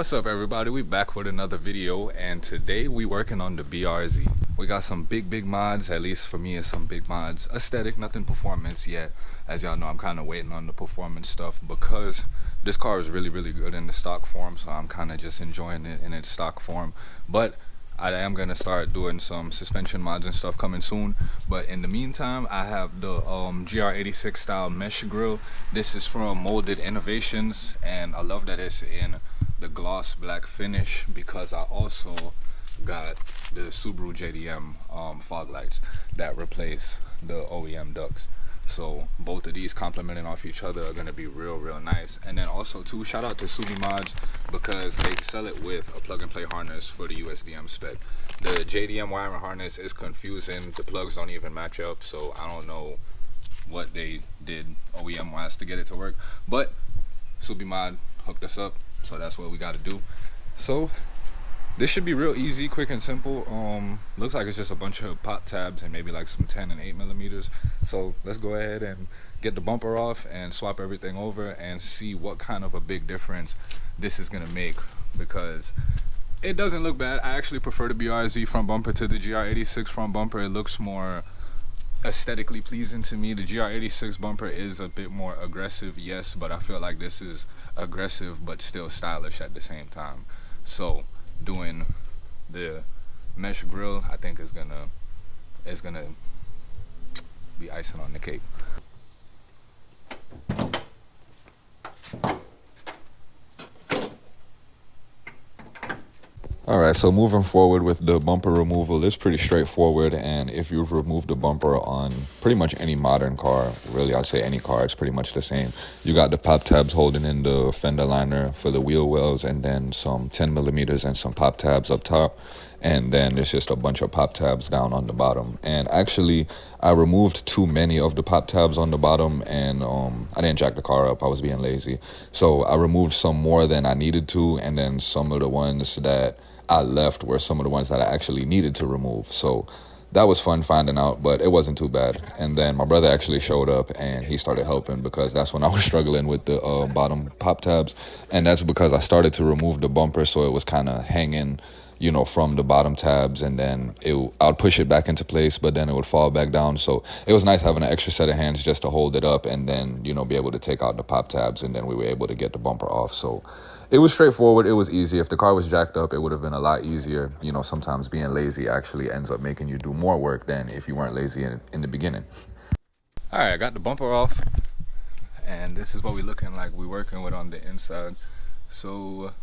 What's up, everybody? We back with another video, and today we working on the BRZ. We got some big mods. At least for me, it's some big mods. Aesthetic, nothing performance yet. As y'all know, I'm kind of waiting on the performance stuff because this car is really good in the stock form, so I'm kind of just enjoying it in its stock form. But I am gonna start doing some suspension mods and stuff coming soon. But in the meantime, I have the GR86 style mesh grille. This is from Molded Innovations, and I love that it's in the gloss black finish because I also got the Subaru JDM fog lights that replace the OEM ducts. So both of these complementing off each other are going to be real nice. And then also too, shout out to Subi Mods because they sell it with a plug and play harness for the USDM spec. The JDM wiring harness is confusing. The plugs don't even match up, so I don't know what they did OEM wise to get it to work, but Subi Mod hooked us up, so that's what we got to do. So this should be real easy, quick and simple. Looks like it's just a bunch of pop tabs and maybe like some 10 and 8 millimeters. So let's go ahead and get the bumper off and swap everything over and see what kind of a big difference this is gonna make, because it doesn't look bad. I actually prefer the BRZ front bumper to the GR86 front bumper. It looks more aesthetically pleasing to me. The GR86 bumper is a bit more aggressive, yes, but I feel like this is aggressive but still stylish at the same time. So doing the mesh grille, I think is gonna be icing on the cake. Alright, so moving forward with the bumper removal, it's pretty straightforward, and if you've removed the bumper on pretty much any modern car, really I'd say any car, it's pretty much the same. You got the pop tabs holding in the fender liner for the wheel wells, and then some 10 millimeters and some pop tabs up top, and then there's just a bunch of pop tabs down on the bottom. And actually I removed too many of the pop tabs on the bottom, and I didn't jack the car up, I was being lazy, so I removed some more than I needed to, and then some of the ones that I left were some of the ones that I actually needed to remove. So that was fun finding out, but it wasn't too bad. And then my brother actually showed up and he started helping, because that's when I was struggling with the bottom pop tabs. And that's because I started to remove the bumper, so it was kind of hanging, you know, from the bottom tabs, and then I'd push it back into place, but then it would fall back down. So it was nice having an extra set of hands just to hold it up and then, you know, be able to take out the pop tabs, and then we were able to get the bumper off. So it was straightforward, it was easy. If the car was jacked up, it would have been a lot easier. You know, sometimes being lazy actually ends up making you do more work than if you weren't lazy in the beginning. All right, I got the bumper off, and this is what we're looking like we're working with on the inside. So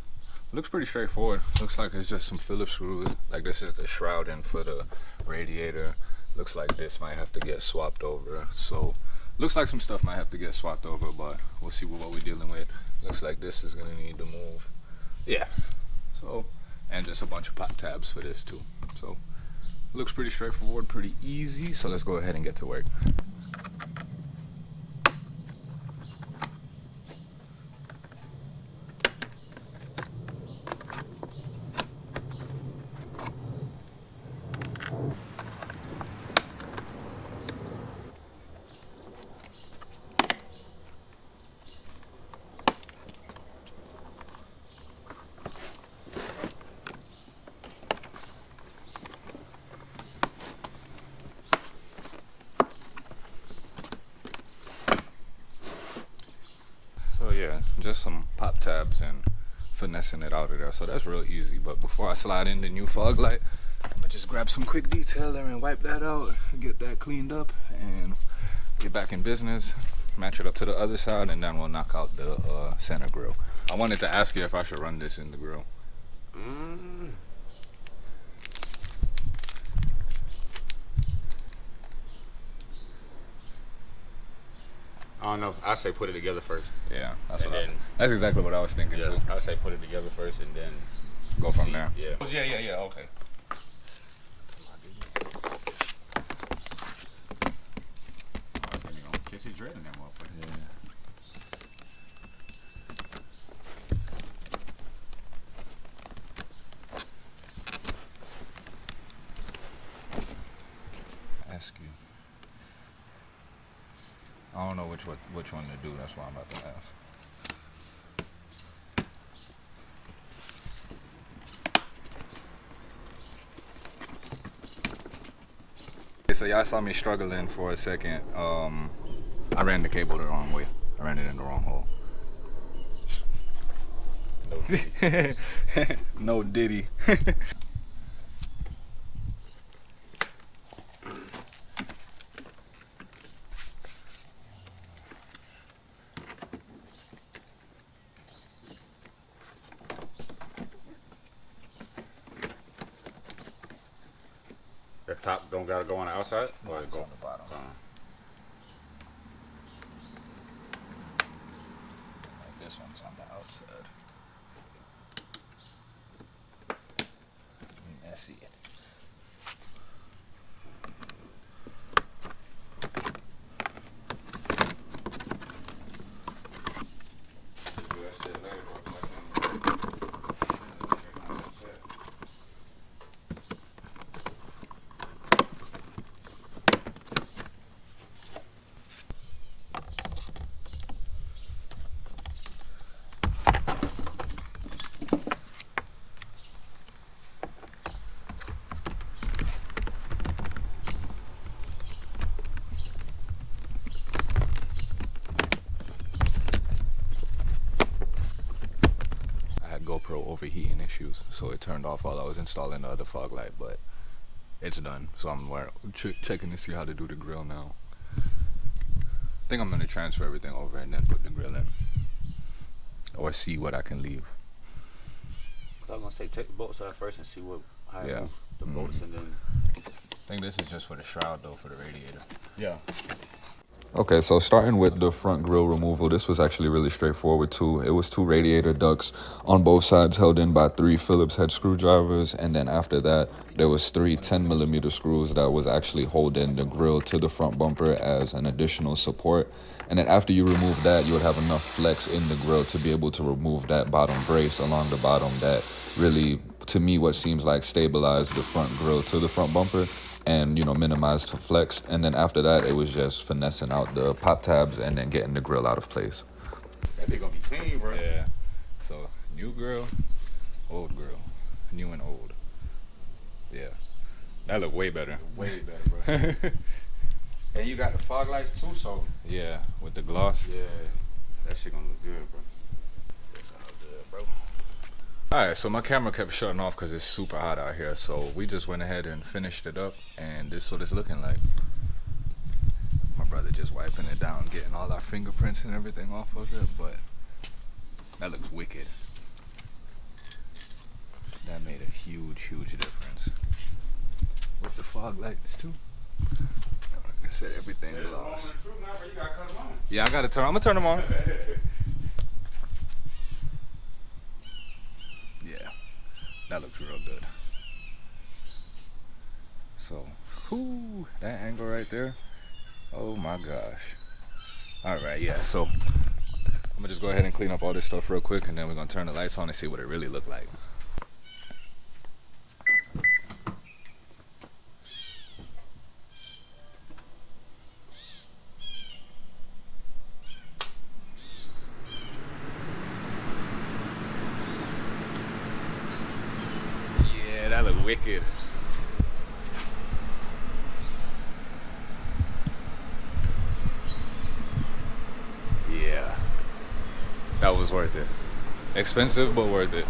looks pretty straightforward. Looks like it's just some Phillips screws. Like this is the shrouding for the radiator. Looks like this might have to get swapped over. So looks like some stuff might have to get swapped over, but we'll see what we're dealing with. Looks like this is gonna need to move. Yeah. So, and just a bunch of pop tabs for this too. So looks pretty straightforward, pretty easy. So let's go ahead and get to work. So yeah, just some pop tabs and finessing it out of there. So that's real easy. But before I slide in the new fog light, I'm gonna just grab some quick detailer and wipe that out, get that cleaned up, and get back in business, match it up to the other side, and then we'll knock out the center grill. I wanted to ask you if I should run this in the grill. I don't know. I say put it together first. Yeah, that's exactly what I was thinking too. I say put it together first and then Go from there. Yeah. Yeah. Okay. I said you gonna kiss his dread in that motherfucker. Yeah. Ask you. I don't know which one to do. That's why I'm about to ask. so y'all saw me struggling for a second. I ran the cable the wrong way. I ran it in the wrong hole. No diddy. The top don't gotta go on the outside? Or It's go on the bottom. This one's on the outside. Messy. GoPro overheating issues, so it turned off while I was installing the other fog light, but it's done. So I'm checking to see how to do the grill now. I think I'm gonna transfer everything over and then put the grill in, or see what I can leave. So I'm gonna say take the bolts out first and see how I move the bolts, and then. I think this is just for the shroud though, for the radiator. Yeah. Okay, so starting with the front grille removal, this was actually really straightforward too. It was 2 radiator ducts on both sides held in by 3 Phillips head screwdrivers, and then after that there was 3 10mm screws that was actually holding the grille to the front bumper as an additional support. And then after you remove that, you would have enough flex in the grille to be able to remove that bottom brace along the bottom that really, to me, what seems like stabilized the front grille to the front bumper and, you know, minimized the flex. And then after that, it was just finessing out the pop tabs and then getting the grill out of place. That thing gonna be clean, bro. Yeah. So new grill, old grill, new and old. Yeah. That look way better. Way better, bro. And you got the fog lights too, so Yeah, with the gloss. yeah, that shit gonna look good, bro. That's all good, bro. Alright, so my camera kept shutting off because it's super hot out here. So we just went ahead and finished it up, and this is what it's looking like. My brother just wiping it down, getting all our fingerprints and everything off of it, but that looks wicked. That made a huge, huge difference. With the fog lights too. Like I said, everything gloss. Yeah, I gotta I'm gonna turn them on. Yeah, that looks real good. So, whoo, that angle right there. Oh my gosh. Alright, yeah, so I'm gonna just go ahead and clean up all this stuff real quick, and then we're gonna turn the lights on and see what it really looked like. Yeah, that looked wicked. Yeah, that was worth it. Expensive, but worth it.